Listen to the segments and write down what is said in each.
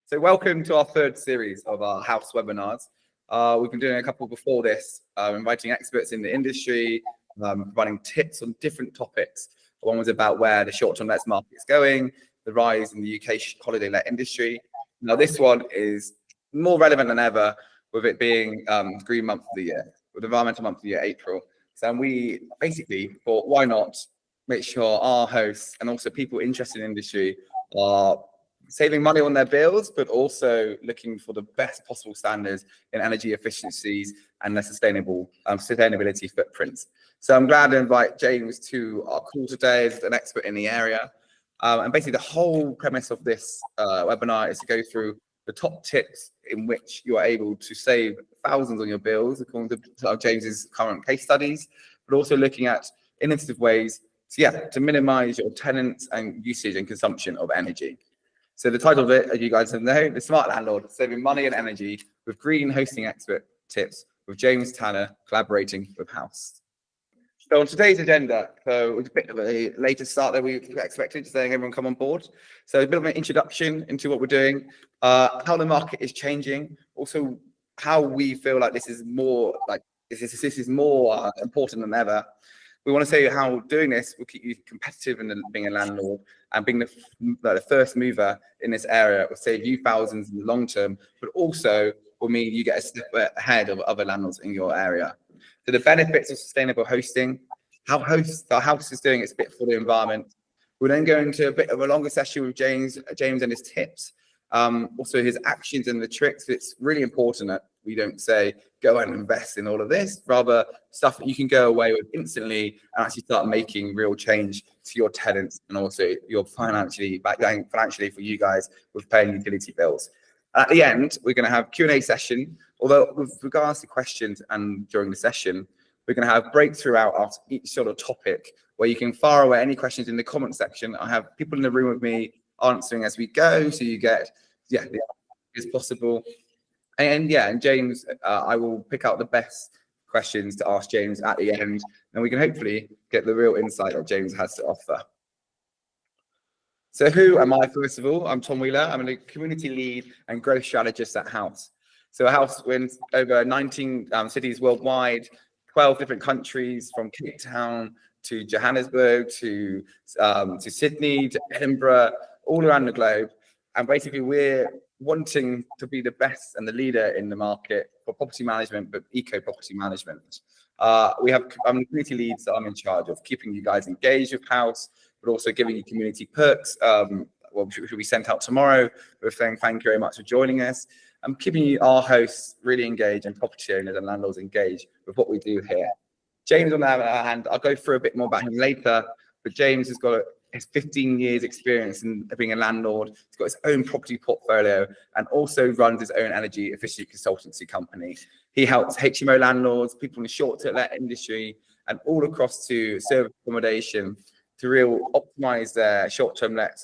So welcome to our third series of our house webinars. We've been doing a couple before this, inviting experts in the industry, providing tips on different topics. One was about where the short-term lets market is going, the rise in the UK holiday let industry. Now this one is more relevant than ever, with it being Green Month of the Year, with Environmental Month of the Year, April. So we basically thought, why not make sure our hosts and also people interested in industry are saving money on their bills, but also looking for the best possible standards in energy efficiencies and their sustainability footprints. So I'm glad to invite James to our call today as an expert in the area. And basically the whole premise of this webinar is to go through the top tips in which you are able to save thousands on your bills, according to James's current case studies, but also looking at innovative ways to minimize your tenants and usage and consumption of energy. So the title of it, as you guys know, The Smart Landlord, Saving Money and Energy with Green Hosting Expert Tips with James Tanner, collaborating with Houst. So on today's agenda, so it's a bit of a later start than we expected, saying everyone come on board. So a bit of an introduction into what we're doing, how the market is changing, also how we feel like this is more important than ever. We want to say how doing this will keep you competitive in being a landlord, and being the first mover in this area will save you thousands in the long term, but also will mean you get a step ahead of other landlords in your area. So the benefits of sustainable hosting, how our house is doing its bit for the environment. We'll then go into a bit of a longer session with James and his tips, also his actions and the tricks. It's really important that we don't say go and invest in all of this, rather stuff that you can go away with instantly and actually start making real change to your tenants, and also your financially for you guys with paying utility bills. At the end, we're going to have Q&A session, although with regards to questions and during the session, we're going to have breaks throughout after each sort of topic where you can fire away any questions in the comment section. I have people in the room with me answering as we go, so you get the as possible. And James, I will pick out the best questions to ask James at the end, and we can hopefully get the real insight that James has to offer. So who am I? First of all, I'm Tom Wheeler. I'm a community lead and growth strategist at House. So House wins over 19 cities worldwide, 12 different countries, from Cape Town to Johannesburg to Sydney to Edinburgh, all around the globe. And basically we're wanting to be the best and the leader in the market for property management, but eco property management. We have community leads that I'm in charge of keeping you guys engaged with House, but also giving you community perks, which will be sent out tomorrow. We're saying thank you very much for joining us. I'm keeping our hosts really engaged and property owners and landlords engaged with what we do here. James, on the other hand, I'll go through a bit more about him later, but James has got his 15 years experience in being a landlord. He's got his own property portfolio and also runs his own energy efficiency consultancy company. He helps HMO landlords, people in the short-term let industry, and all across to service accommodation to really optimize their short-term let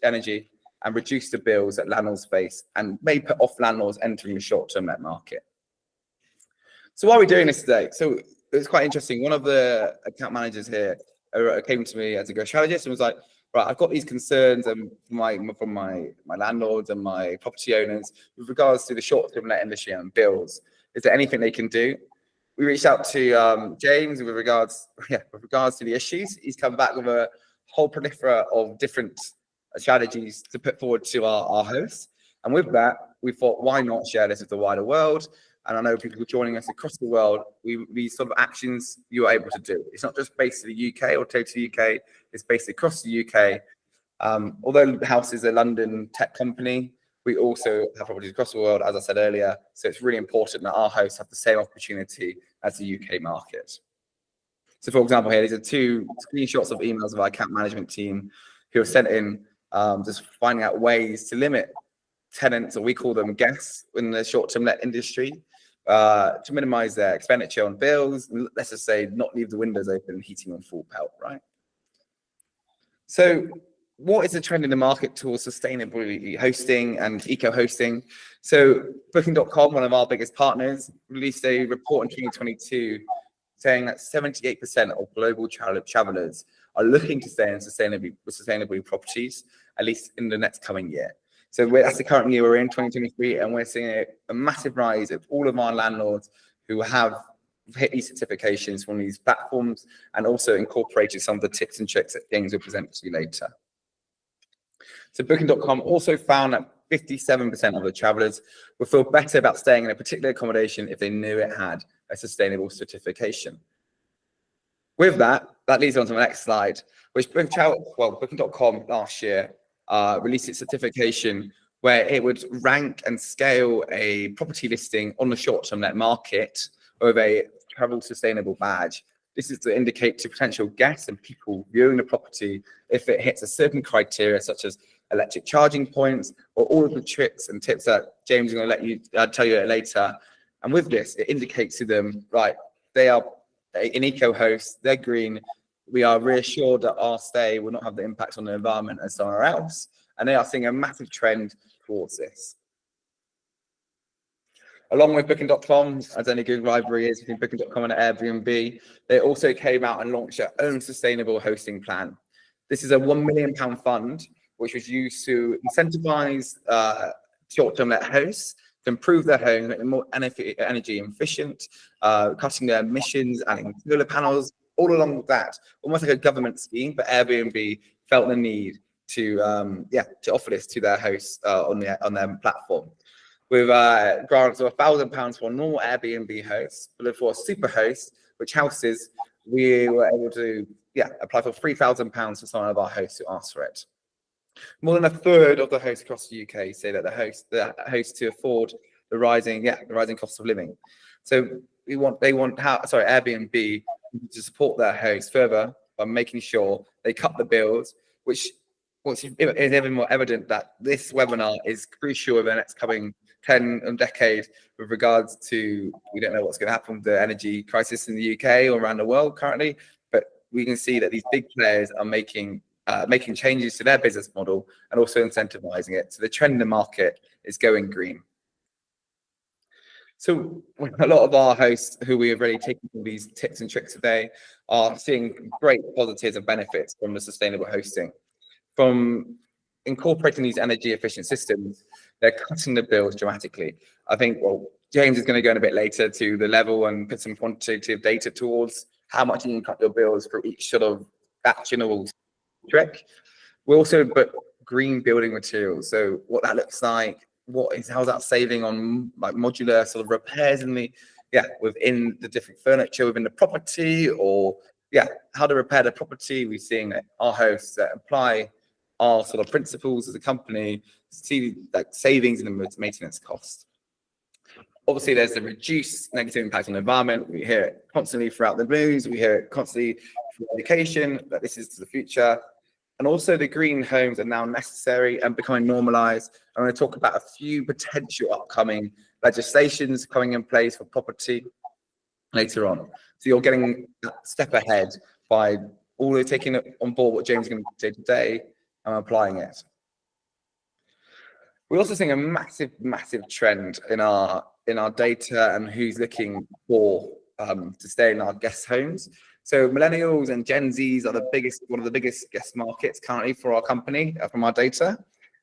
energy and reduce the bills that landlords face, and may put off landlords entering the short-term let market. So why are we doing this today? So it's quite interesting. One of the account managers here came to me as a growth strategist and was like, right, I've got these concerns from my landlords and my property owners with regards to the short-term let industry and bills. Is there anything they can do? We reached out to James with regards to the issues. He's come back with a whole plethora of different strategies to put forward to our hosts. And with that, we thought, why not share this with the wider world? And I know people joining us across the world, these sort of actions you are able to do. It's not just based in the UK or to the UK, it's based across the UK. Although House is a London tech company, we also have properties across the world, as I said earlier. So it's really important that our hosts have the same opportunity as the UK market. So for example, here, these are two screenshots of emails of our account management team who have sent in just finding out ways to limit tenants, or we call them guests, in the short-term let industry, to minimize their expenditure on bills, and let's just say not leave the windows open and heating on full pelt, right? So what is the trend in the market towards sustainability hosting and eco-hosting? So Booking.com, one of our biggest partners, released a report in 2022 saying that 78% of global travelers are looking to stay in sustainable properties, at least in the next coming year. So that's the current year we're in, 2023, and we're seeing a massive rise of all of our landlords who have hit these certifications from these platforms and also incorporated some of the tips and tricks that James will present to you later. So Booking.com also found that 57% of the travelers would feel better about staying in a particular accommodation if they knew it had a sustainable certification. With that leads on to the next slide, which Booking.com last year released its certification where it would rank and scale a property listing on the short-term let market with a travel sustainable badge. This is to indicate to potential guests and people viewing the property if it hits a certain criteria, such as electric charging points or all of the tricks and tips that James is going to let you tell you later. And with this, it indicates to them, right, they are an eco-host, they're green. We are reassured that our stay will not have the impact on the environment as somewhere else. And they are seeing a massive trend towards this. Along with Booking.com, as any good rivalry is between Booking.com and Airbnb, they also came out and launched their own sustainable hosting plan. This is a £1 million fund, which was used to incentivize short-term let hosts to improve their homes, make them more energy efficient, cutting their emissions, adding solar panels, all along with that, almost like a government scheme. But Airbnb felt the need to offer this to their hosts on their platform, with grants of £1,000 for a normal Airbnb host, but for a super host, which houses, we were able to apply for £3,000 for some of our hosts who asked for it. More than a third of the hosts across the UK say that the hosts to afford the rising cost of living. So Airbnb to support their hosts further by making sure they cut the bills, which is even more evident that this webinar is crucial over the next coming 10 decades with regards to, we don't know what's going to happen with the energy crisis in the UK or around the world currently, but we can see that these big players are making changes to their business model and also incentivizing it. So the trend in the market is going green. So a lot of our hosts who we have already taken these tips and tricks today are seeing great positives and benefits from the sustainable hosting. From incorporating these energy efficient systems, they're cutting the bills dramatically. I think, James is going to go in a bit later to the level and put some quantitative data towards how much you can cut your bills for each sort of actionable trick. We also put green building materials. So what that looks like, how's that saving on like modular sort of repairs within the different furniture within the property, or how to repair the property. We're seeing that our hosts that apply our sort of principles as a company see like savings in the maintenance cost. Obviously, there's the reduced negative impact on the environment. We hear it constantly throughout the news. We hear it constantly through education that this is the future. And also the green homes are now necessary and becoming normalized. I'm going to talk about a few potential upcoming legislations coming in place for property later on. So you're getting a step ahead by all taking on board what James is going to say today and applying it. We're also seeing a massive trend in our data and who's looking for to stay in our guest homes. So Millennials and Gen Zs are one of the biggest guest markets currently for our company from our data.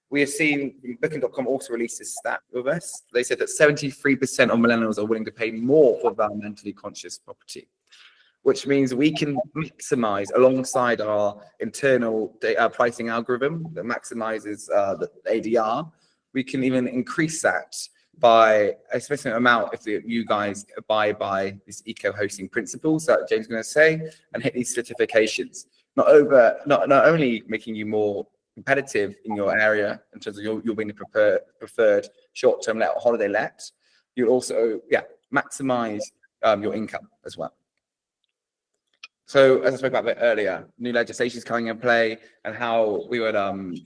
We have seen Booking.com also released this stat with us. They said that 73% of Millennials are willing to pay more for environmentally conscious property, which means we can maximize alongside our internal pricing algorithm that maximizes the ADR. We can even increase that by a specific amount if you guys abide by this eco-hosting principles that James is going to say and hit these certifications. Not only making you more competitive in your area in terms of you're being the preferred short-term let or holiday let, you'll also maximize your income as well. So as I spoke about a bit earlier, new legislation is coming in play and how we would and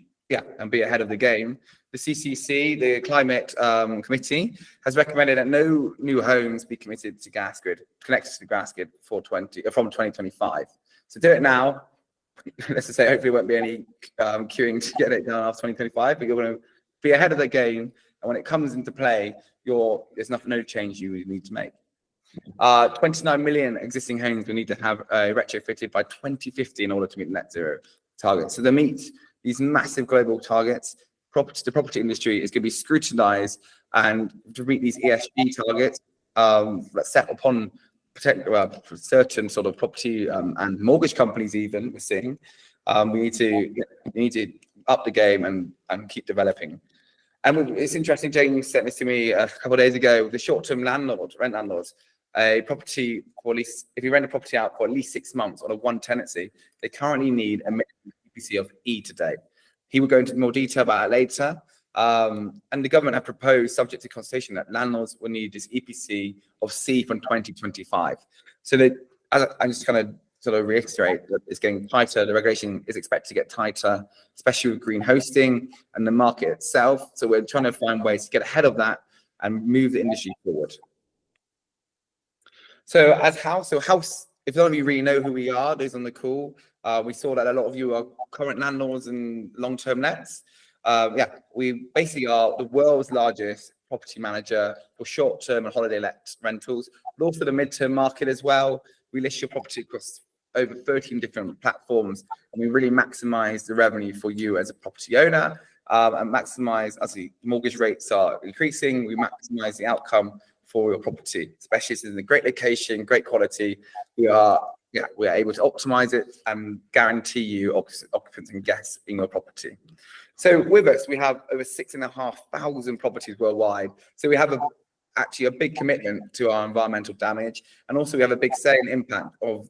be ahead of the game. The CCC, the Climate Committee, has recommended that no new homes be connected to the gas grid from 2025. So do it now. Let's just say hopefully there won't be any queuing to get it done after 2025, but you're going to be ahead of the game. And when it comes into play, there's no change you need to make. 29 million existing homes will need to have retrofitted by 2050 in order to meet net zero targets. So to meet these massive global targets, the property industry is going to be scrutinized, and to meet these ESG targets that set upon certain sort of property and mortgage companies even, we're seeing, we need to up the game and keep developing. And it's interesting, James sent this to me a couple of days ago, the short-term rent landlords, a property for at least, if you rent a property out for at least 6 months on a one tenancy, they currently need a minimum EPC of E today. He will go into more detail about it later. And the government have proposed, subject to consultation, that landlords will need this EPC of C from 2025. So that, I'm just kind of sort of reiterate that it's getting tighter. The regulation is expected to get tighter, especially with green hosting and the market itself. So we're trying to find ways to get ahead of that and move the industry forward. So as Houst, if none of you really know who we are, those on the call, we saw that a lot of you are current landlords and long-term lets. We basically are the world's largest property manager for short-term and holiday let rentals, but also the mid-term market as well. We list your property across over 13 different platforms, and we really maximize the revenue for you as a property owner, and maximize, as the mortgage rates are increasing, we maximize the outcome for your property, especially if it's in a great location, great quality. We are able to optimize it and guarantee you occupants and guests in your property. So with us, we have over 6,500 properties worldwide. So we have actually a big commitment to our environmental damage, and also we have a big say and impact of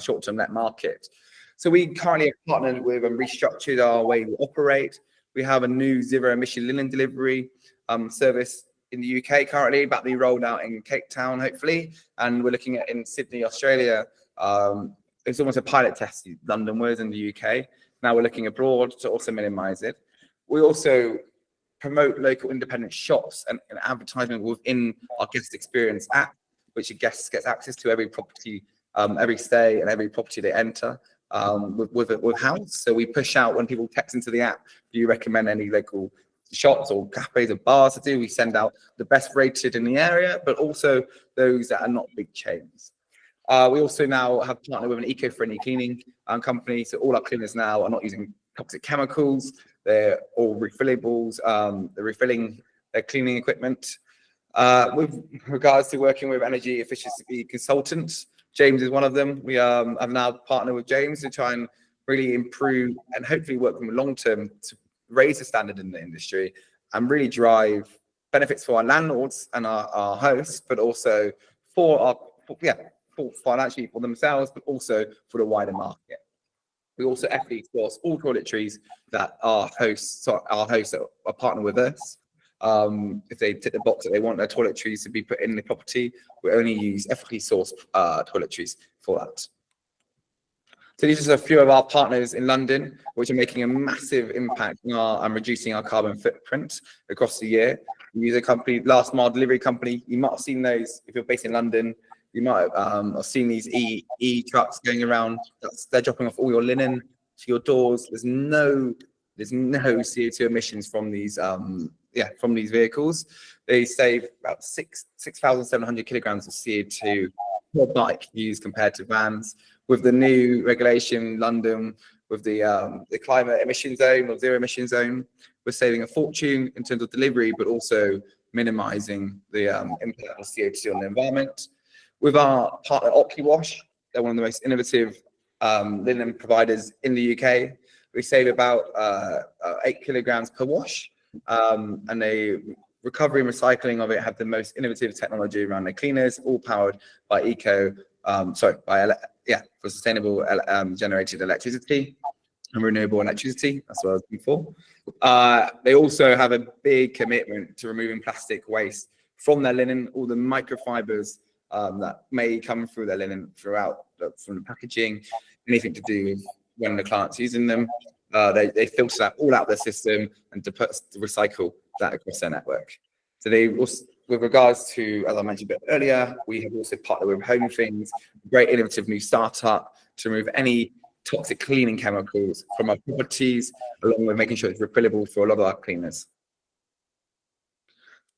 short-term let market. So we currently have partnered with and restructured our way we operate. We have a new zero-emission linen delivery service in the UK currently, about to be rolled out in Cape Town, hopefully, and we're looking at in Sydney, Australia. It's almost a pilot test, London was in the UK. Now we're looking abroad to also minimize it. We also promote local independent shops and advertisement within our guest experience app, which a guest gets access to every property, every stay and every property they enter with House. So we push out when people text into the app, do you recommend any local shops or cafes or bars to do? We send out the best rated in the area, but also those that are not big chains. We also now have partnered with an eco-friendly cleaning company. So all our cleaners now are not using toxic chemicals. They're all refillables. They're refilling their cleaning equipment. With regards to working with energy efficiency consultants, James is one of them. We have now partnered with James to try and really improve and hopefully work from long term to raise the standard in the industry and really drive benefits for our landlords and our hosts, but also for financially for themselves, but also for the wider market. We also ethically source all toiletries that our hosts are partnered with us. If they tick the box that they want their toiletries to be put in the property, we only use ethically sourced toiletries for that. So these are a few of our partners in London, which are making a massive impact on reducing our carbon footprint across the year. We use a company, last mile delivery company. You might have seen those if you're based in London. You might have seen these e trucks going around. They're dropping off all your linen to your doors. There's no CO2 emissions from these from these vehicles. They save about 6,700 kilograms of CO2 per bike used compared to vans. With the new regulation in London, with the climate emission zone or zero emission zone, we're saving a fortune in terms of delivery, but also minimizing the impact of CO2 on the environment. With our partner OptiWash, they're one of the most innovative linen providers in the UK. We save about 8 kilograms per wash, and the recovery and recycling of it have the most innovative technology around the cleaners, all powered by for sustainable generated electricity and renewable electricity, as well as before. They also have a big commitment to removing plastic waste from their linen, all the microfibers that may come through their linen from the packaging, anything to do with when the client's using them. They filter that all out of their system and to recycle that across their network. So they also, with regards to, as I mentioned a bit earlier, we have also partnered with Home Things, a great innovative new startup to remove any toxic cleaning chemicals from our properties, along with making sure it's refillable for a lot of our cleaners.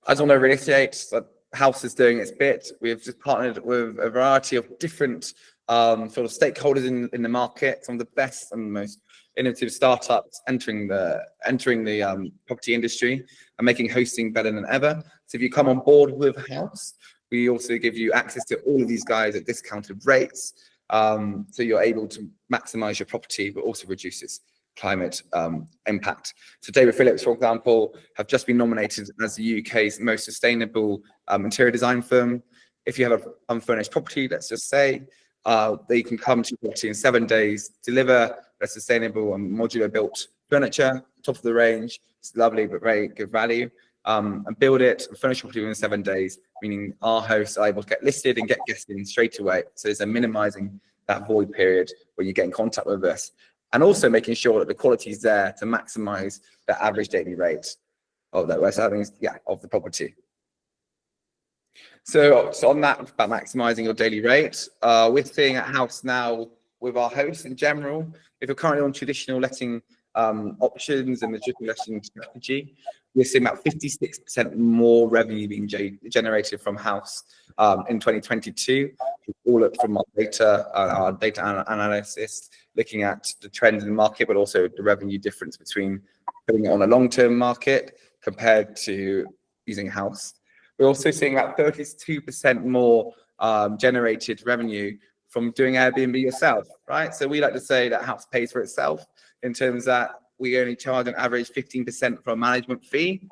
I just want to reiterate that House is doing its bit. We've just partnered with a variety of different sort of stakeholders in the market, some of the best and most innovative startups entering the property industry and making hosting better than ever. So if you come on board with House, we also give you access to all of these guys at discounted rates. So you're able to maximize your property, but also reduces climate impact. So David Phillips, for example, have just been nominated as the UK's most sustainable interior design firm. If you have an unfurnished property, let's just say, they can come to your property in 7 days, deliver a sustainable and modular built furniture, top of the range. It's lovely, but very good value. And build it and furnish your property within 7 days, meaning our hosts are able to get listed and get guests in straight away. So it's a minimizing that void period when you get in contact with us, and also making sure that the quality is there to maximize the average daily rate of that of the property. So on that, about maximizing your daily rate, we're seeing at House now with our hosts in general, if you're currently on traditional letting options and the traditional letting strategy, we're seeing about 56% more revenue being generated from House in 2022. All up from our data analysis, looking at the trends in the market, but also the revenue difference between putting it on a long-term market compared to using House. We're also seeing about 32% more generated revenue from doing Airbnb yourself, right? So we like to say that House pays for itself in terms that we only charge on average 15% for a management fee.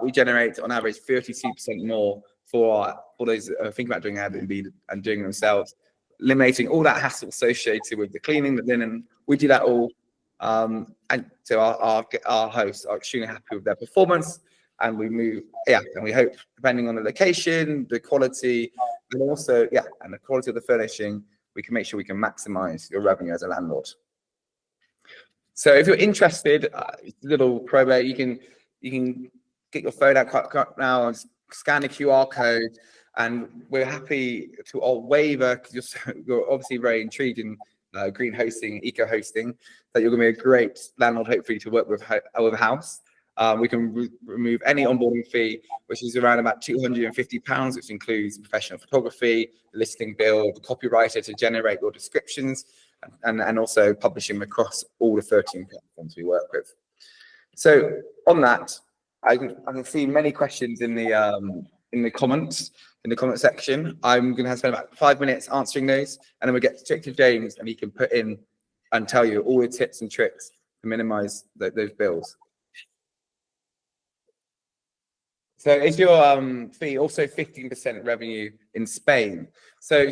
We generate on average 32% more for those thinking about doing Airbnb and doing it themselves, eliminating all that hassle associated with the cleaning, the linen. We do that all. And so our hosts are extremely happy with their performance. And we and we hope, depending on the location, the quality, and also, and the quality of the furnishing, we can make sure we can maximize your revenue as a landlord. So if you're interested, it's a little probate, you can get your phone out now and scan the QR code, and we're happy to waiver, because you're obviously very intrigued in green hosting, eco hosting, that you're going to be a great landlord, hopefully, to work with House. We can remove any onboarding fee, which is around about £250, which includes professional photography, listing bill, the copywriter to generate your descriptions, and also publishing across all the 13 platforms we work with. So on that, I can see many questions in the comment section. I'm going to spend about 5 minutes answering those, and then we'll get straight to James, and he can put in and tell you all the tips and tricks to minimize those bills. So is your fee also 15% revenue in Spain? So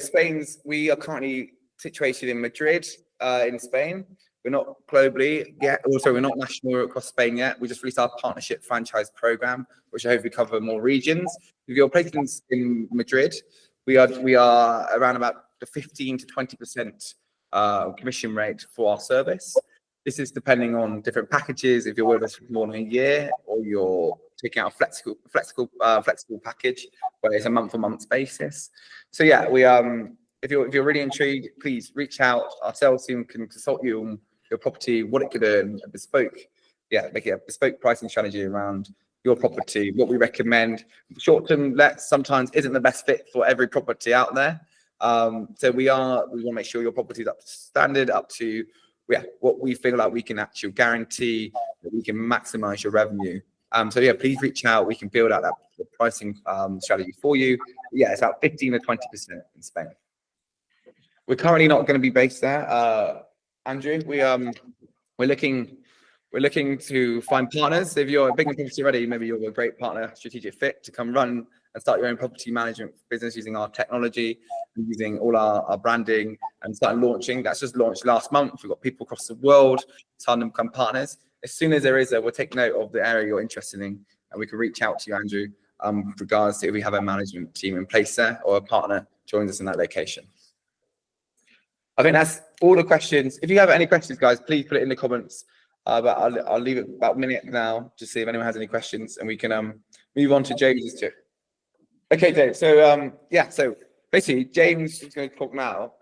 we are currently situated in Madrid, in Spain. We're not globally yet. Also, we're not national across Spain yet. We just released our partnership franchise program, which I hope we cover more regions. If you're placed in Madrid, we are around about the 15 to 20% commission rate for our service. This is depending on different packages. If you're with us for more than a year, or you're taking out a flexible package where it's a month-to-month basis. So we if you're really intrigued, please reach out. Our sales team can consult you on your property, what it could earn, make it a bespoke pricing strategy around your property. What we recommend, short-term lets sometimes isn't the best fit for every property out there. So we want to make sure your property is up to standard, up to what we feel like we can actually guarantee that we can maximize your revenue. So please reach out. We can build out that pricing strategy for you. It's about 15 to 20% in Spain. We're currently not going to be based there, Andrew. We're looking to find partners. If you're a big property already, maybe you're a great partner, strategic fit to come run and start your own property management business using our technology and using all our branding and start launching. That's just launched last month. We've got people across the world starting to become partners. As soon as there is we'll take note of the area you're interested in, and we can reach out to you, Andrew, with regards to if we have a management team in place there or a partner joins us in that location. I think that's all the questions. If you have any questions, guys, please put it in the comments. But I'll leave it about a minute now to see if anyone has any questions, and we can move on to James too. Okay, James. So so basically, James is going to talk now.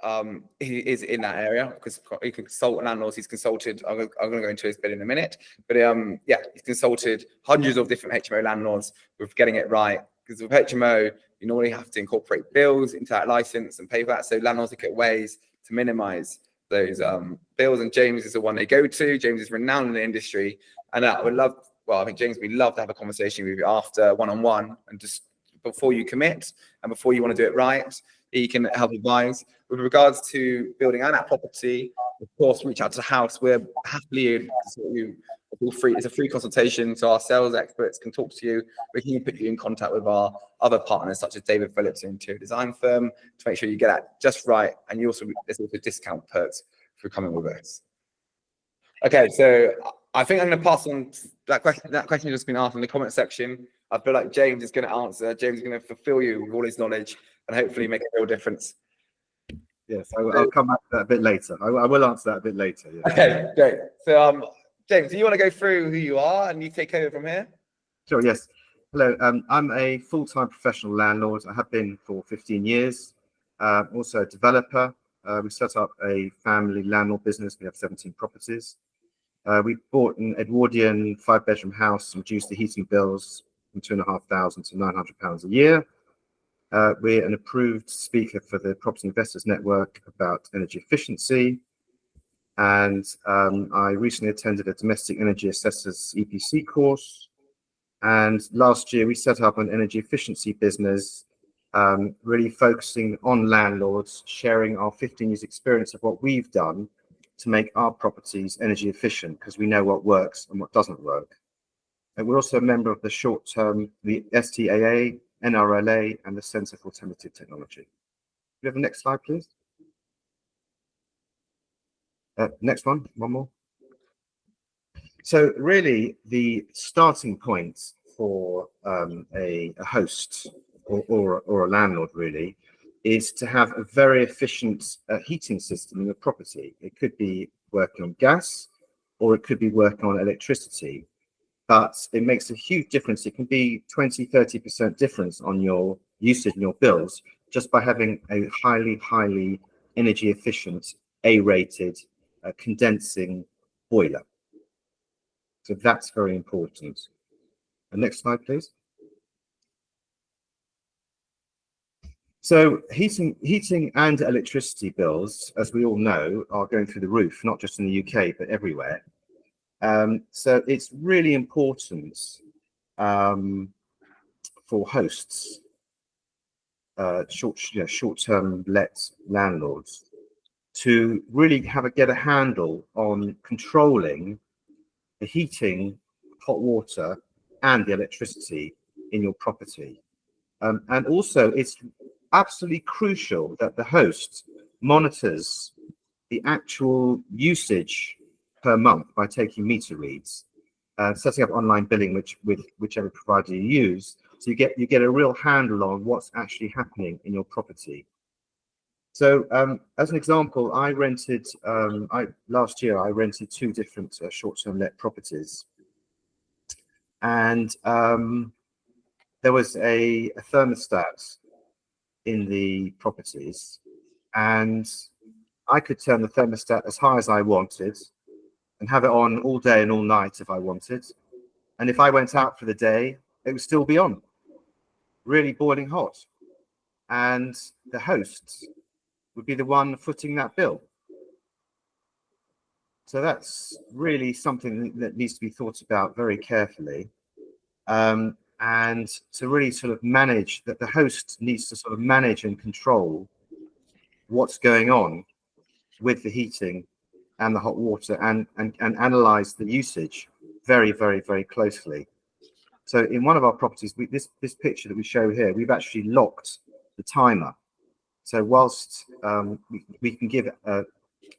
He is in that area because he can consult landlords. He's consulted. I'm going to go into his bit in a minute, but he's consulted hundreds of different HMO landlords with getting it right, because with HMO, you normally have to incorporate bills into that license and pay for that. So landlords look at ways to minimize those bills. And James is the one they go to. James is renowned in the industry. And I would love, well, I think James, we'd love to have a conversation with you after one-on-one, and just before you commit and before you want to do it right, he can help advise. With regards to building out that property, of course, reach out to House. We're happily support you. It's a free consultation, so our sales experts can talk to you. We can put you in contact with our other partners, such as David Phillips, an interior design firm, to make sure you get that just right. And there's also discount perks for coming with us. Okay, so I think I'm going to pass on that question. That question has just been asked in the comment section. I feel like James is going to answer. James is going to fulfill you with all his knowledge and hopefully make a real difference. Yes, I'll come back to that a bit later. I will answer that a bit later. Yeah. Okay, great. So, James, do you want to go through who you are and you take over from here? Sure, yes. Hello, I'm a full-time professional landlord. I have been for 15 years. Also a developer. We set up a family landlord business. We have 17 properties. We bought an Edwardian 5-bedroom house and reduced the heating bills from £2,500 to £900 a year. We're an approved speaker for the Property Investors Network about energy efficiency. And I recently attended a domestic energy assessor's EPC course. And last year we set up an energy efficiency business, really focusing on landlords, sharing our 15 years experience of what we've done to make our properties energy efficient, because we know what works and what doesn't work. And we're also a member of the the STAA, NRLA, and the Centre for Alternative Technology. Can we have the next slide, please? Next one more. So really, the starting point for a host or a landlord really is to have a very efficient heating system in the property. It could be working on gas, or it could be working on electricity, but it makes a huge difference. It can be 20–30% difference on your usage and your bills just by having a highly energy efficient A-rated condensing boiler. So that's very important. Next slide, please. So heating and electricity bills, as we all know, are going through the roof, not just in the UK, but everywhere. So it's really important for hosts, short-term let landlords, to really get a handle on controlling the heating, hot water, and the electricity in your property. And also, it's absolutely crucial that the host monitors the actual usage per month by taking meter reads, setting up online billing, with whichever provider you use, so you get a real handle on what's actually happening in your property. So, as an example, last year I rented 2 different short-term let properties, and there was a thermostat in the properties, and I could turn the thermostat as high as I wanted and have it on all day and all night if I wanted. And if I went out for the day, it would still be on, really boiling hot. And the host would be the one footing that bill. So that's really something that needs to be thought about very carefully. And to really sort of manage that, the host needs to sort of manage and control what's going on with the heating and the hot water, and analyze the usage very closely. So in one of our properties, this picture that we show here, we've actually locked the timer. So whilst we can give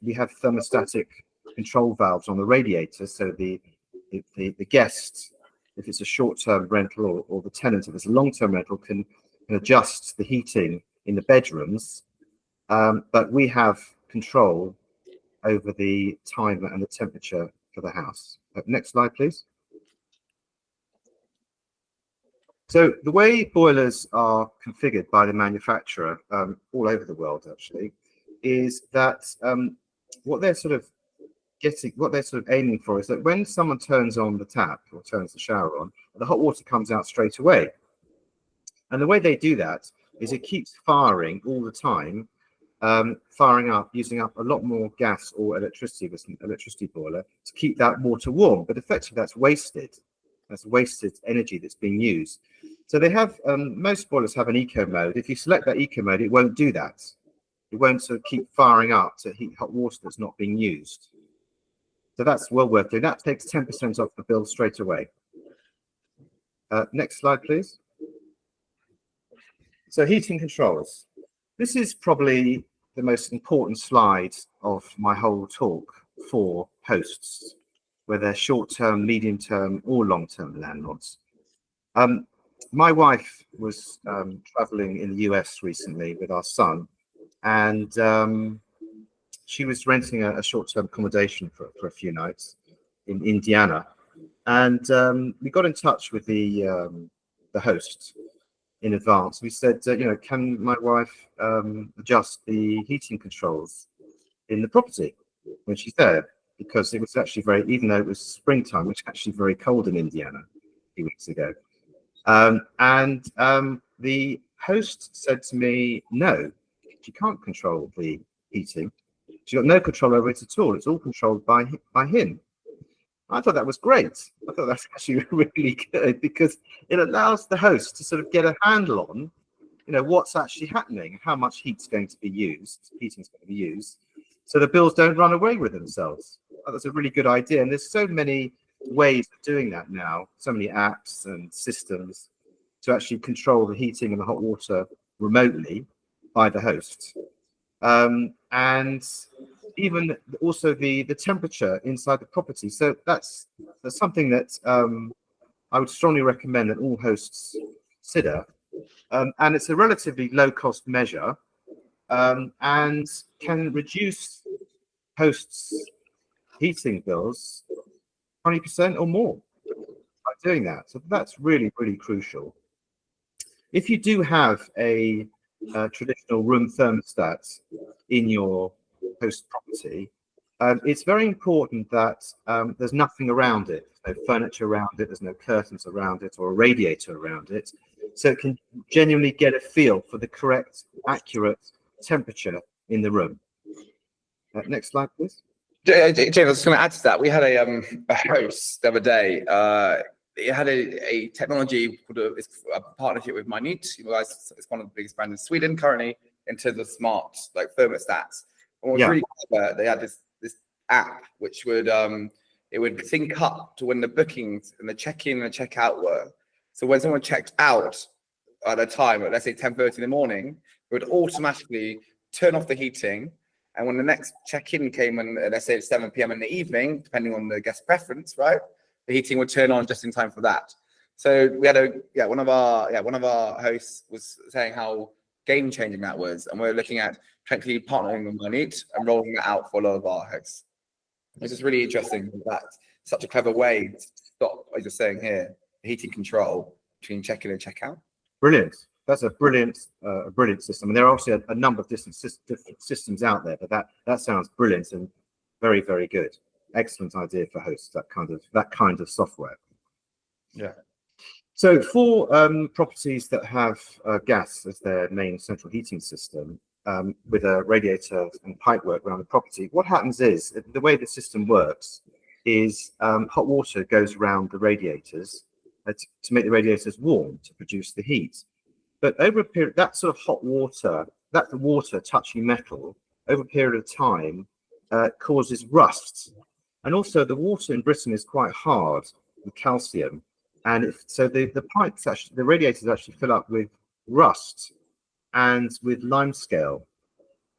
we have thermostatic control valves on the radiators, so the guest, if it's a short-term rental, or the tenant, if it's a long-term rental, can adjust the heating in the bedrooms, but we have control over the timer and the temperature for the house. Next slide, please. So the way boilers are configured by the manufacturer all over the world, actually, is that what they're sort of aiming for is that when someone turns on the tap or turns the shower on, the hot water comes out straight away. And the way they do that is it keeps firing all the time, firing up, using up a lot more gas or electricity with an electricity boiler to keep that water warm. But effectively, that's wasted. That's wasted energy that's being used. So they have, most boilers have an eco mode. If you select that eco mode, it won't do that. It won't sort of keep firing up to heat hot water that's not being used. So that's well worth doing. That takes 10% off the bill straight away. Next slide, please. So heating controls. This is probably the most important slide of my whole talk for hosts, whether they're short-term, medium-term, or long-term landlords. My wife was traveling in the US recently with our son, and she was renting a short-term accommodation for a few nights in Indiana. And we got in touch with the host in advance. We said, can my wife adjust the heating controls in the property when she's there? Because it was actually even though it was springtime, it was actually very cold in Indiana a few weeks ago. And the host said to me, no, she can't control the heating. She's got no control over it at all. It's all controlled by him. I thought that was great. I thought that's actually really good because it allows the host to sort of get a handle on, what's actually happening, how much heat's going to be used, heating's going to be used, so the bills don't run away with themselves. That's a really good idea. And there's so many ways of doing that now, so many apps and systems to actually control the heating and the hot water remotely by the host. And even also the temperature inside the property. So that's something that I would strongly recommend that all hosts consider. And it's a relatively low-cost measure and can reduce hosts' heating bills 20% or more by doing that. So that's really, really crucial. If you do have a traditional room thermostat in your host property, it's very important that there's nothing around it, no furniture around it, there's no curtains around it or a radiator around it, so it can genuinely get a feel for the correct, accurate temperature in the room. Next slide, please. James, I was going to add to that. We had a host the other day. It had a technology called a partnership with Minute. It's one of the biggest brands in Sweden currently into the smart thermostats. And what was really clever, they had this app which would it would sync up to when the bookings and the check-in and the check-out were. So when someone checked out at a time, let's say 10:30 in the morning, it would automatically turn off the heating. And when the next check-in came, and let's say it's 7 p.m. in the evening, depending on the guest preference, right, the heating would turn on just in time for that. So we had one of our hosts was saying how game-changing that was, and we're looking at potentially partnering with Minute and rolling that out for a lot of our hosts. It's just really interesting that such a clever way to stop, as you're saying here, heating control between check-in and check-out. Brilliant. That's a brilliant system. And there are obviously a number of different systems out there, but that sounds brilliant and very, very good. Excellent idea for hosts, that kind of software. Yeah. So for properties that have gas as their main central heating system, with a radiator and pipework around the property, what happens is the way the system works is hot water goes around the radiators to make the radiators warm to produce the heat. But over a period, that sort of hot water, that water touching metal over a period of time causes rust. And also the water in Britain is quite hard with calcium. And so the pipes, actually, the radiators actually fill up with rust and with limescale.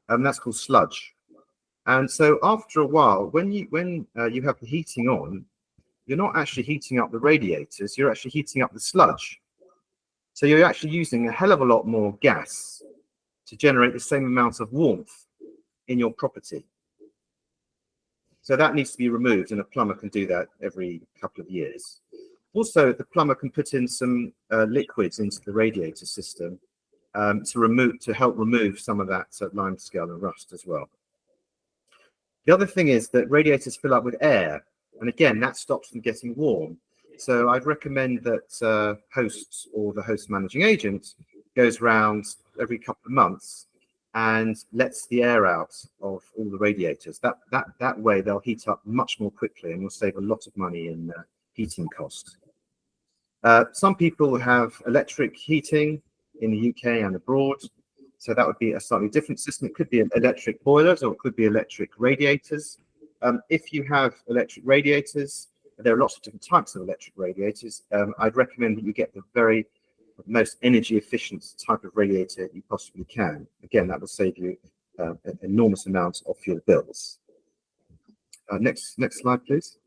And that's called sludge. And so after a while, when you have the heating on, you're not actually heating up the radiators, you're actually heating up the sludge. So you're actually using a hell of a lot more gas to generate the same amount of warmth in your property. So that needs to be removed, and a plumber can do that every couple of years. Also, the plumber can put in some liquids into the radiator system to help remove some of that limescale and rust as well. The other thing is that radiators fill up with air, and again, that stops them getting warm. So I'd recommend that hosts or the host managing agent goes around every couple of months and lets the air out of all the radiators. That way they'll heat up much more quickly and will save a lot of money in heating costs. Some people have electric heating in the UK and abroad, so that would be a slightly different system. It could be electric boilers or it could be electric radiators. If you have electric radiators, there are lots of different types of electric radiators. I'd recommend that you get the very most energy efficient type of radiator you possibly can. Again, that will save you an enormous amount of your bills. Next slide, please.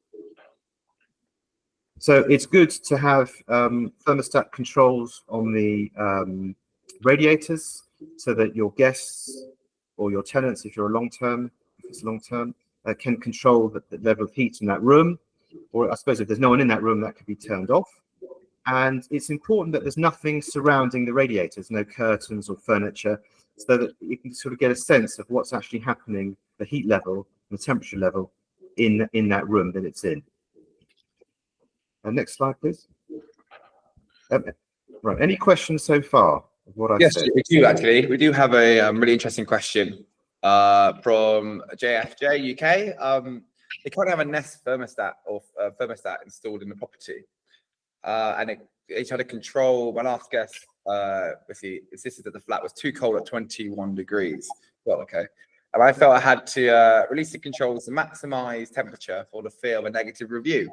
So it's good to have thermostat controls on the radiators so that your guests or your tenants, if you're if it's long-term, can control the level of heat in that room. Or I suppose if there's no one in that room, that could be turned off. And it's important that there's nothing surrounding the radiators, no curtains or furniture, so that you can sort of get a sense of what's actually happening, the heat level, the temperature level in that room that it's in. Next slide, please. Right, any questions so far of what I've said? Yes, we do actually. We do have a really interesting question from JFJ UK. They can't have a Nest thermostat or thermostat installed in the property, and it had a control. My last guest insisted that the flat was too cold at 21 degrees. Well, okay. And I felt I had to release the controls to maximize temperature for the fear of a negative review.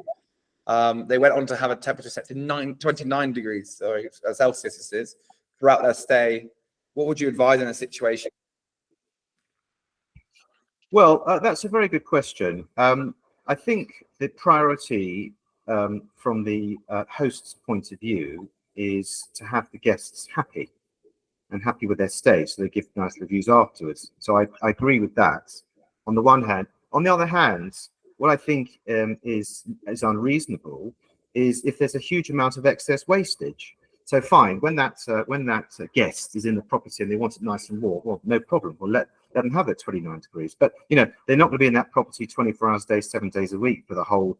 They went on to have a temperature set to 29 degrees Celsius this is, throughout their stay. What would you advise in a situation? Well, that's a very good question. I think the priority from the host's point of view is to have the guests happy and happy with their stay, so they give nice reviews afterwards. So I agree with that on the one hand. On the other hand, what I think is unreasonable is if there's a huge amount of excess wastage. So fine, when that guest is in the property and they want it nice and warm, well, no problem. We'll let them have it 29 degrees. But they're not going to be in that property 24 hours a day, 7 days a week for the whole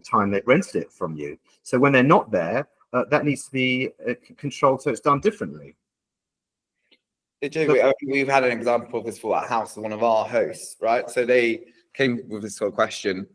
time they've rented it from you. So when they're not there, that needs to be controlled so it's done differently. We've had an example of this for a house of one of our hosts, right? So they came with this sort of question.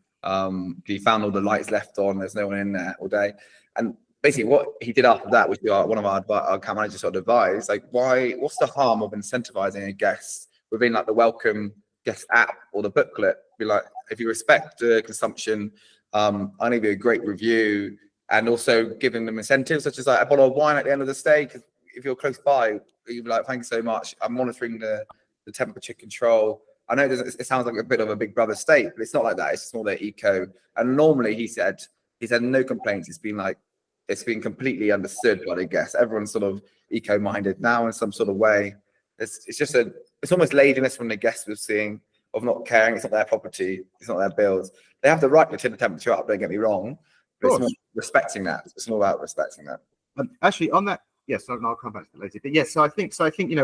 He found all the lights left on, there's no one in there all day. And basically what he did after that, which one of our account managers sort of advised, like, what's the harm of incentivizing a guest within like the welcome guest app or the booklet? Be like, if you respect the consumption, I'll give you a great review, and also giving them incentives such as like a bottle of wine at the end of the stay. Because if you're close by, you'd be like, thanks so much. I'm monitoring the temperature control. I know it sounds like a bit of a Big Brother state, but it's not like that. It's just more their eco. And normally he said no complaints. It's been completely understood by the guests. Everyone's sort of eco-minded now in some sort of way. It's almost laziness from the guests we're seeing of not caring. It's not their property. It's not their bills. They have the right to turn the temperature up. Don't get me wrong. But it's more respecting that. It's more about respecting that. Actually, on that, yes, I'll come back to that later. But yes, so I think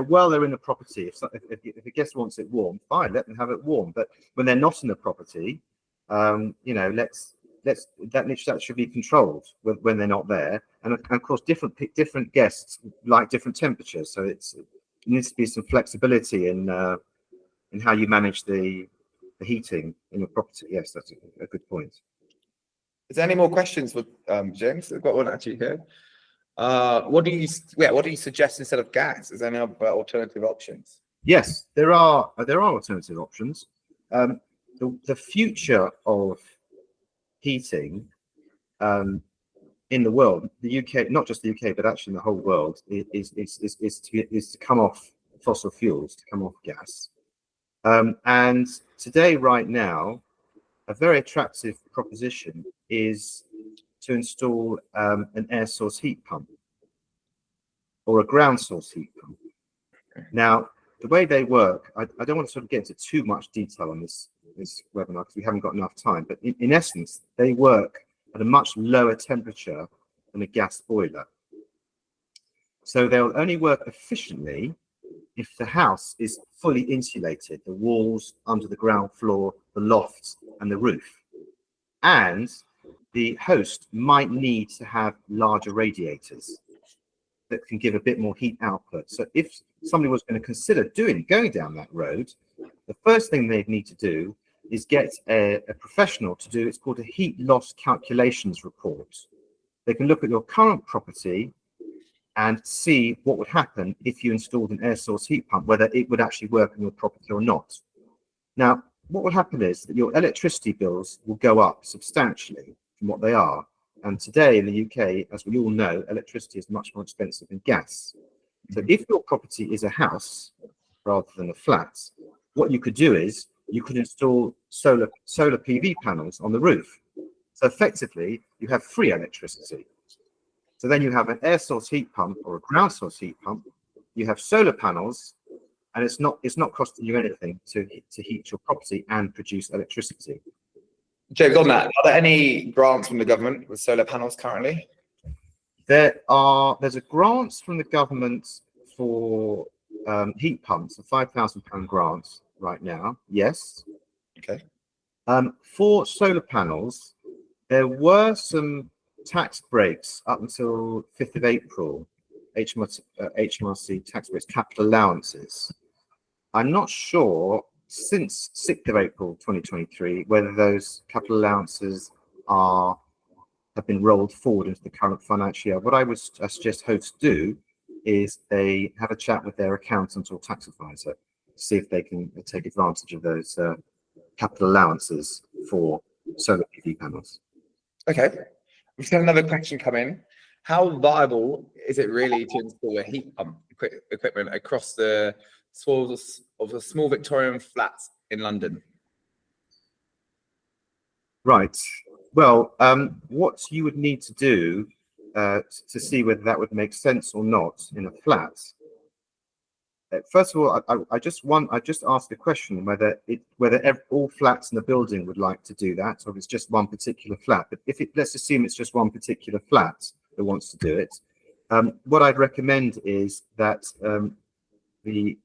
while they're in the property, if a guest wants it warm, fine, let them have it warm. But when they're not in the property, that should be controlled when they're not there. And of course, different guests like different temperatures, so it needs to be some flexibility in how you manage the heating in your property. Yes, that's a good point. Is there any more questions for James? We've got one actually here. What do you suggest instead of gas? Is there any other alternative options? Yes, there are alternative options. The future of heating in the world, the UK, not just the UK, but actually in the whole world, is to come off fossil fuels, to come off gas. And today, right now, a very attractive proposition is to install an air source heat pump or a ground source heat pump. Now, the way they work, I don't want to sort of get into too much detail on this webinar because we haven't got enough time, but in essence, they work at a much lower temperature than a gas boiler. So they'll only work efficiently if the house is fully insulated, the walls, under the ground floor, the lofts, and the roof. And the host might need to have larger radiators that can give a bit more heat output. So if somebody was going to consider going down that road, the first thing they'd need to do is get a professional to do, it's called a heat loss calculations report. They can look at your current property and see what would happen if you installed an air source heat pump, whether it would actually work on your property or not. Now, what will happen is that your electricity bills will go up substantially from what they are. And today in the UK, as we all know, electricity is much more expensive than gas. So if your property is a house rather than a flat, what you could do is you could install solar PV panels on the roof. So effectively, you have free electricity. So then you have an air source heat pump or a ground source heat pump. You have solar panels, and it's not costing you anything to heat your property and produce electricity. James, on that, are there any grants from the government with solar panels currently? There's a grant from the government for heat pumps, a £5,000 grant right now. Yes. Okay. For solar panels, there were some tax breaks up until 5th of April, HMRC tax breaks, capital allowances. I'm not sure since 6th of April 2023 whether those capital allowances have been rolled forward into the current financial year. What I suggest hosts do is they have a chat with their accountant or tax advisor to see if they can take advantage of those capital allowances for solar PV panels. Okay. We've had another question come in. How viable is it really to install a heat pump equipment across the swathes of a small Victorian flats in London? Right. Well, what you would need to do to see whether that would make sense or not in a flat. First of all, I just asked the question whether all flats in the building would like to do that, or if it's just one particular flat. But let's assume it's just one particular flat that wants to do it. What I'd recommend is that the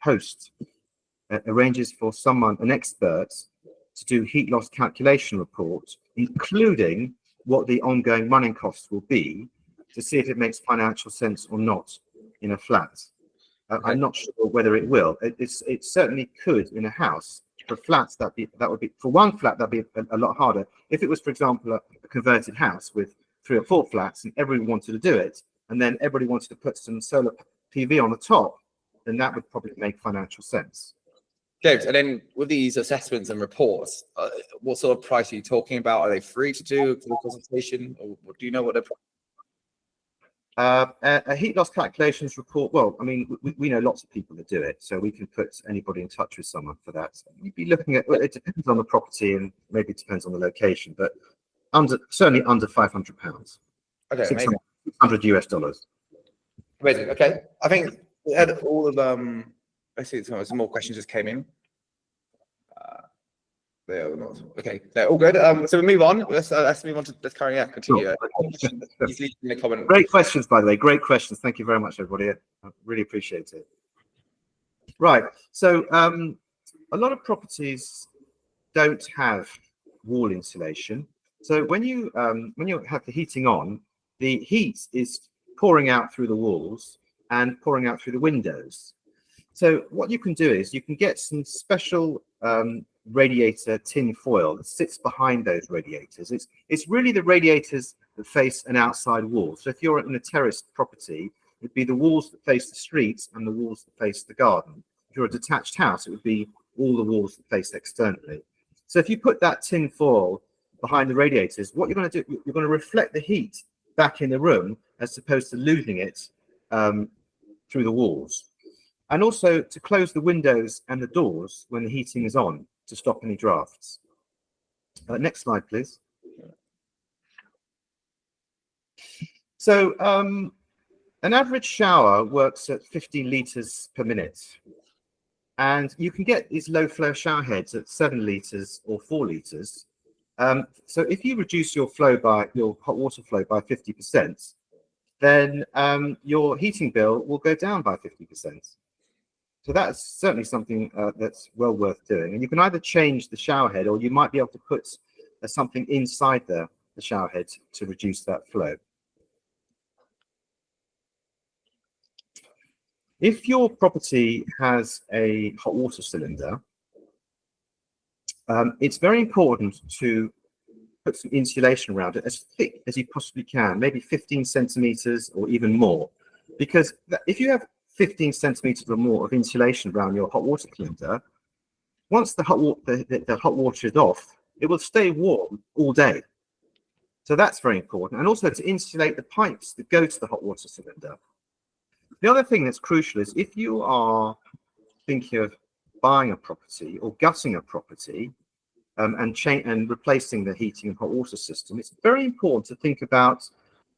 host arranges for an expert, to do heat loss calculation report, including what the ongoing running costs will be, to see if it makes financial sense or not in a flat. Okay. I'm not sure whether it will. It certainly could in a house. For flats, that would be for one flat, that'd be a lot harder. If it was, for example, a converted house with 3 or 4 flats and everyone wanted to do it, and then everybody wanted to put some solar PV on the top, then that would probably make financial sense. James, and then with these assessments and reports, what sort of price are you talking about? Are they free to do for the consultation, or do you know what they're? A heat loss calculations report. Well, I mean, we know lots of people that do it, so we can put anybody in touch with someone for that. You'd be looking at. Well, it depends on the property and maybe it depends on the location, but certainly under £500. Okay, $600 US. Amazing. Okay, I think we had all of I see some more questions just came in. They are not. Okay, they're all good. So we move on. Let's move on to continue. Sure. Please leave in the comment. Great questions, by the way. Great questions. Thank you very much, everybody. I really appreciate it. Right. So a lot of properties don't have wall insulation. So when you have the heating on, the heat is pouring out through the walls and pouring out through the windows. So what you can do is you can get some special radiator tin foil that sits behind those radiators. It's really the radiators that face an outside wall. So if you're in a terraced property, it'd be the walls that face the street and the walls that face the garden. If you're a detached house, it would be all the walls that face externally. So if you put that tin foil behind the radiators, what you're going to do, you're going to reflect the heat back in the room as opposed to losing it through the walls. And also to close the windows and the doors when the heating is on to stop any drafts. Next slide, please. So an average shower works at 15 litres per minute. And you can get these low flow shower heads at 7 litres or 4 litres. So if you reduce your hot water flow by 50%, then your heating bill will go down by 50%. So that's certainly something that's well worth doing. And you can either change the shower head, or you might be able to put something inside the the shower head to reduce that flow. If your property has a hot water cylinder, it's very important to put some insulation around it as thick as you possibly can, maybe 15 centimeters or even more. Because if you have 15 centimeters or more of insulation around your hot water cylinder, once the hot water is off, it will stay warm all day. So that's very important. And also to insulate the pipes that go to the hot water cylinder. The other thing that's crucial is if you are thinking of buying a property or gutting a property and replacing the heating and hot water system, it's very important to think about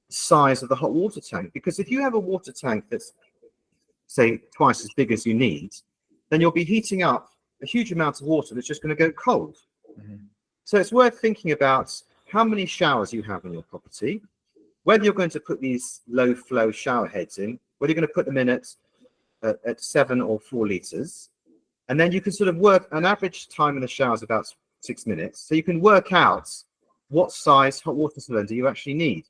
the size of the hot water tank. Because if you have a water tank that's, say, twice as big as you need, then you'll be heating up a huge amount of water that's just going to go cold. So it's worth thinking about how many showers you have in your property, whether you're going to put these low flow shower heads in, whether you're going to put them in at 7 or 4 liters. And then you can sort of work an average time in the shower is about 6 minutes. So you can work out what size hot water cylinder you actually need.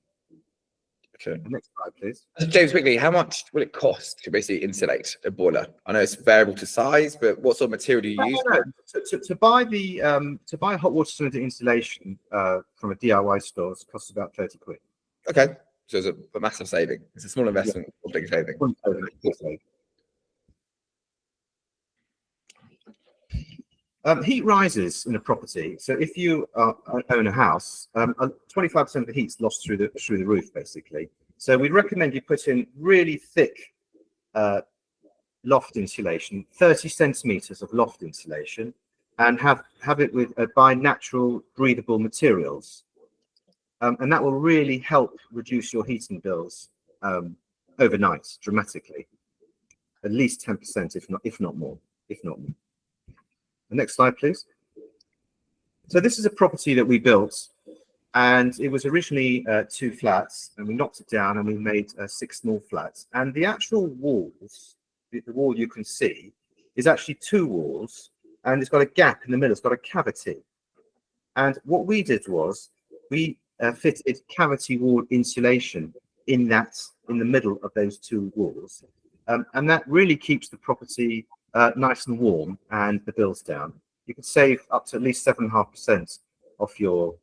Okay. Next slide, please. James, quickly, how much will it cost to basically insulate a boiler? I know it's variable to size, but what sort of material do you use? To buy a hot water cylinder insulation from a DIY store costs about 30 quid. Okay, so it's a massive saving. It's a small investment, or big saving. Heat rises in a property. So if you own a house, 25% of the heat's lost through the roof, basically. So we'd recommend you put in really thick loft insulation, 30 centimeters of loft insulation, and have it with by natural breathable materials. And that will really help reduce your heating bills overnight dramatically, at least 10%, if not more. The next slide, please. So this is a property that we built, and it was originally 2 flats, and we knocked it down and we made 6 small flats. And the actual walls, the wall you can see, is actually 2 walls, and it's got a gap in the middle. It's got a cavity. And what we did was we fitted cavity wall insulation in the middle of those 2 walls, and that really keeps the property nice and warm and the bills down. You can save up to at least 7.5% off your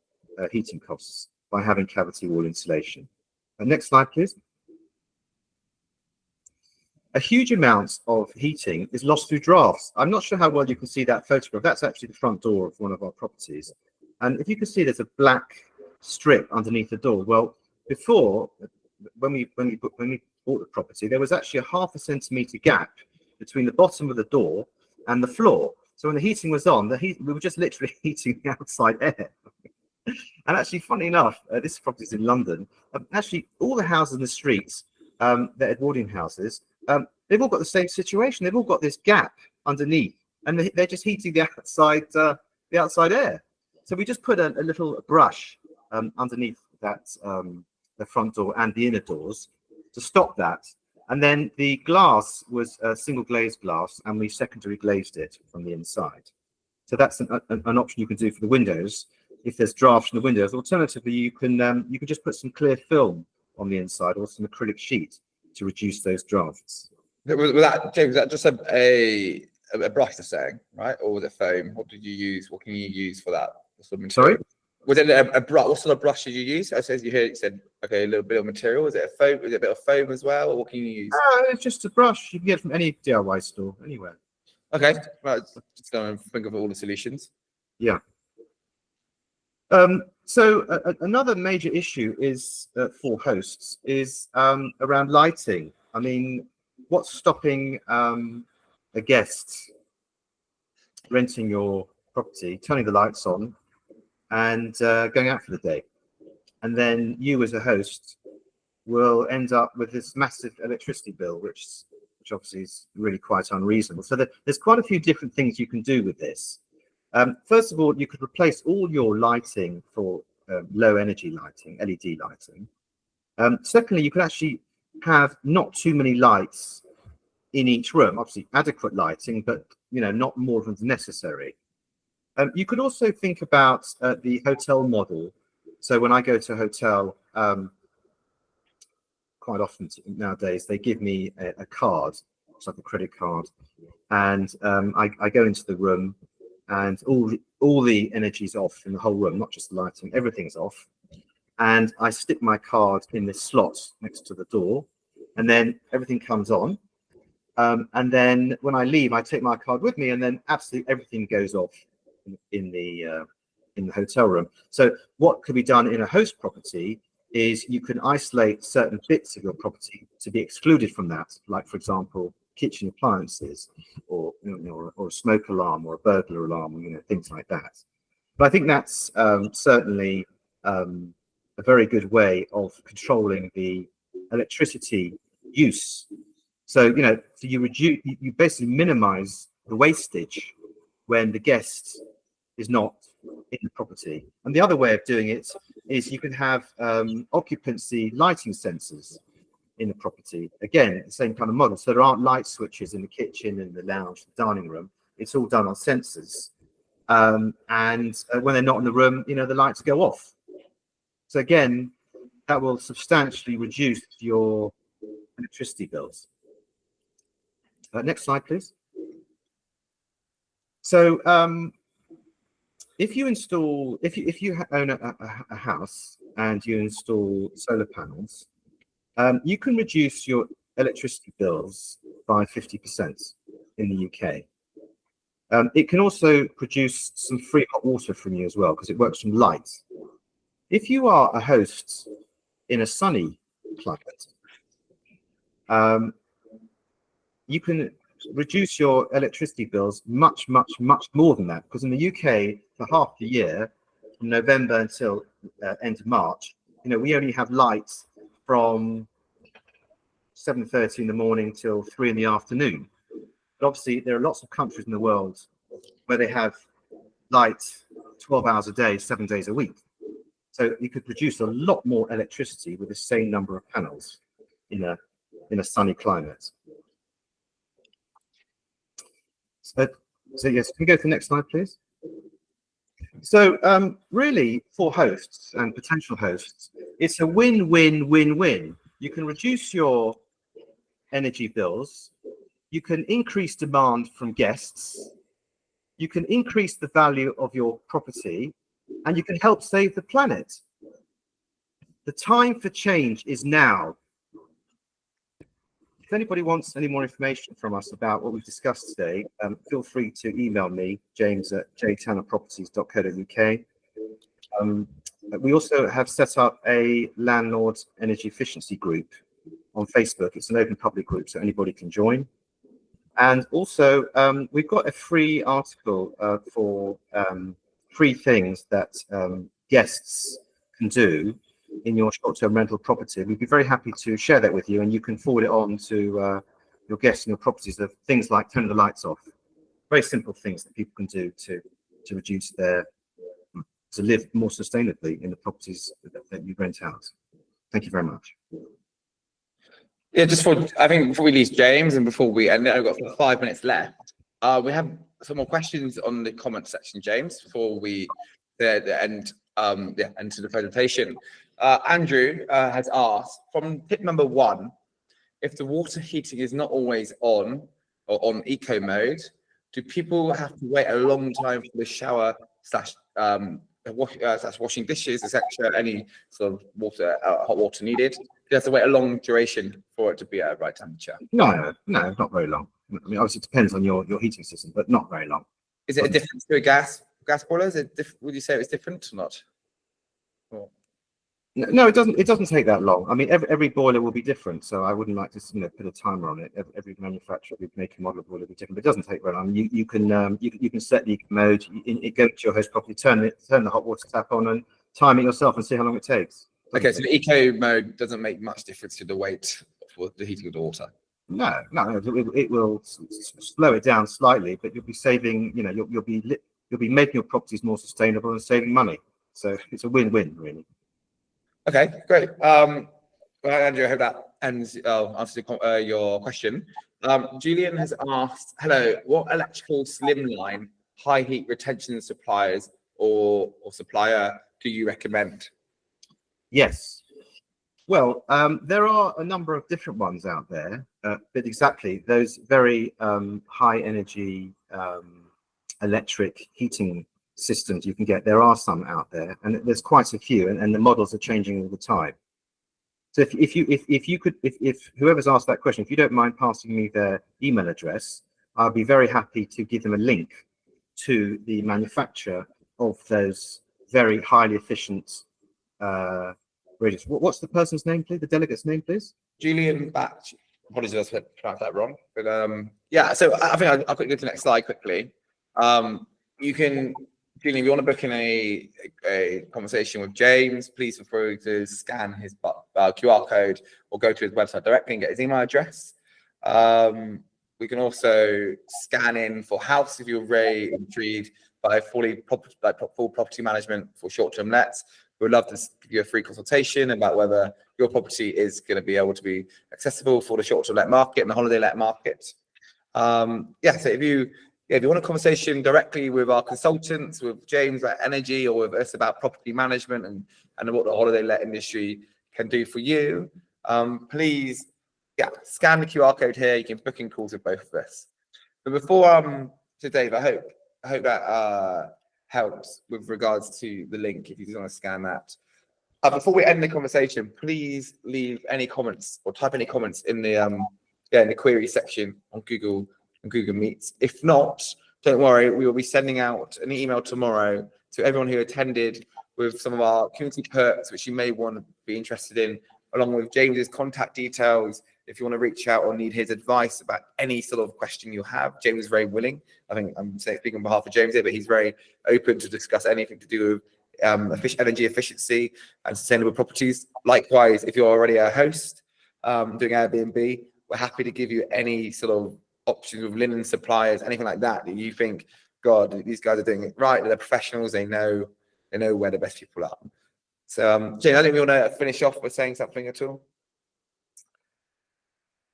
heating costs by having cavity wall insulation. Next slide, please. A huge amount of heating is lost through drafts. I'm not sure how well you can see that photograph. That's actually the front door of one of our properties. And if you can see, there's a black strip underneath the door. Well, before, when we bought the property, there was actually a 0.5 centimeter gap between the bottom of the door and the floor. So when the heating was on, we were just literally heating the outside air. And actually, funny enough, this property is in London. Actually, all the houses in the streets, the Edwardian houses, they've all got the same situation. They've all got this gap underneath, and they're just heating the outside air. So we just put a little brush underneath that, the front door and the inner doors to stop that. And then the glass was single glazed glass, and we secondary glazed it from the inside. So that's an option you can do for the windows if there's drafts in the windows. Alternatively, you can just put some clear film on the inside or some acrylic sheet to reduce those drafts. Was that, James, was that just a brush you're saying, right? Or was it foam? What did you use? What can you use for that? Sorry? Was it a brush? What sort of brush did you use? I said you said, okay, a little bit of material. Was it a foam? Was it a bit of foam as well? Or what can you use? It's just a brush. You can get it from any DIY store, anywhere. Okay, right. Just going to think of all the solutions. Yeah. So another major issue is for hosts is around lighting. I mean, what's stopping a guest renting your property, turning the lights on, and going out for the day? And then you, as a host, will end up with this massive electricity bill, which obviously is really quite unreasonable. So there's quite a few different things you can do with this. First of all, you could replace all your lighting for low energy lighting, LED lighting. Secondly, you could actually have not too many lights in each room, obviously adequate lighting, but not more than necessary. You could also think about the hotel model So when I go to a hotel, quite often nowadays, they give me a card, it's like a credit card, and I go into the room, and all the energy's off in the whole room, not just the lighting, everything's off. And I stick my card in this slot next to the door, and then everything comes on. And then when I leave, I take my card with me, and then absolutely everything goes off in the hotel room. So what could be done in a host property is you can isolate certain bits of your property to be excluded from that, like, for example, kitchen appliances, or or a smoke alarm, or a burglar alarm, things like that. But I think that's certainly a very good way of controlling the electricity use. So so you basically minimize the wastage when the guest is not in the property. And the other way of doing it is you can have occupancy lighting sensors in the property. Again, the same kind of model. So there aren't light switches in the kitchen, in the lounge, the dining room. It's all done on sensors. And when they're not in the room, the lights go off. So again, that will substantially reduce your electricity bills. Next slide, please. So if you own a house and you install solar panels, you can reduce your electricity bills by 50% in the UK. It can also produce some free hot water from you as well, because it works from light. If you are a host in a sunny climate, you can reduce your electricity bills much, much, much more than that, because in the UK, for half the year, from November until end of March, we only have lights from 7:30 in the morning till 3 in the afternoon. But obviously, there are lots of countries in the world where they have light 12 hours a day, 7 days a week. So you could produce a lot more electricity with the same number of panels in a sunny climate. So yes, can we go to the next slide, please? So really, for hosts and potential hosts, it's a win-win-win-win. You can reduce your energy bills, you can increase demand from guests, you can increase the value of your property, and you can help save the planet. The time for change is now. If anybody wants any more information from us about what we've discussed today, feel free to email me, James at jtannerproperties.co.uk. We also have set up a landlords energy efficiency group on Facebook. It's an open public group, so anybody can join. And also, we've got a free article for 3 things that guests can do in your short-term rental property. We'd be very happy to share that with you, and you can forward it on to your guests in your properties. Of things like turning the lights off, very simple things that people can do to reduce to live more sustainably in the properties that you rent out. Thank you very much. Yeah, I think before we leave James and before we end, I've got 5 minutes left. We have some more questions on the comment section, James, before we end to the presentation. Andrew has asked, from tip number 1, if the water heating is not always on or on eco mode, do people have to wait a long time for the shower / washing dishes, etc.? Any sort of water, hot water needed? Do you have to wait a long duration for it to be at the right temperature? No, not very long. I mean, obviously it depends on your heating system, but not very long. Is it a difference to a gas boiler? Would you say it's different or not? Or... No, it doesn't. It doesn't take that long. I mean, every boiler will be different, so I wouldn't like to put a timer on it. Every manufacturer would make a model of boiler be different, but it doesn't take very long. You can set the mode. It goes to your host property, turn the hot water tap on, and time it yourself, and see how long it takes. Okay, so the eco mode doesn't make much difference to the weight for the heating of the water. No, it will slow it down slightly, but you'll be saving. You'll be making your properties more sustainable and saving money. So it's a win-win, really. Okay, great. Well, Andrew, I hope that answers your question. Julian has asked, hello, what electrical slimline high heat retention suppliers or supplier do you recommend? Yes. Well, there are a number of different ones out there, but exactly those very high energy electric heating systems you can get. There are some out there, and there's quite a few, and the models are changing all the time. So if whoever's asked that question, if you don't mind passing me their email address, I'll be very happy to give them a link to the manufacturer of those very highly efficient radiators. What's the person's name, please? The delegate's name, please? Julian Batch. Apologies if I pronounced that wrong. But yeah, so I think I'll quickly go to the next slide quickly. You can, Julian, if you want to book in a conversation with James, please feel free to scan his QR code or go to his website directly and get his email address. We can also scan in for House if you're very intrigued by full property management for short-term lets. We'd love to give you a free consultation about whether your property is going to be able to be accessible for the short-term let market and the holiday let market. Yeah, so if you want a conversation directly with our consultants, with James about energy or with us about property management and what the holiday let industry can do for you, please, scan the QR code here. You can book in calls with both of us. But before, so Dave, I hope that helps with regards to the link, if you just want to scan that. Before we end the conversation, please leave any comments or type any comments in the in the query section on Google Meets. If not, don't worry, we will be sending out an email tomorrow to everyone who attended with some of our community perks, which you may want to be interested in, along with James's contact details. If you want to reach out or need his advice about any sort of question you have, James is very willing. I think I'm speaking on behalf of James here, but he's very open to discuss anything to do with energy efficiency and sustainable properties. Likewise, if you're already a host doing Airbnb, we're happy to give you any sort of options with linen suppliers, anything like that you think, God, these guys are doing it right. They're professionals. They know where the best people are. So, James, I think we want to finish off by saying something at all.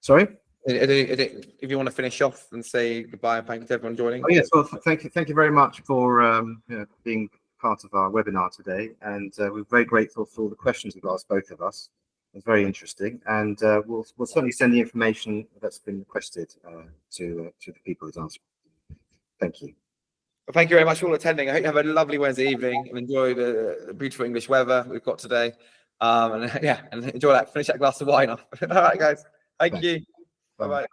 Sorry? If you want to finish off and say goodbye and thank you to everyone joining. Oh, yes, well, thank you very much for being part of our webinar today, and we're very grateful for all the questions you've asked both of us. It's very interesting, and we'll certainly send the information that's been requested to the people who's answered. Thank you. Well, thank you very much for all attending. I hope you have a lovely Wednesday evening and enjoy the beautiful English weather we've got today. And enjoy that. Finish that glass of wine off. All right, guys. Thank you. Bye-bye.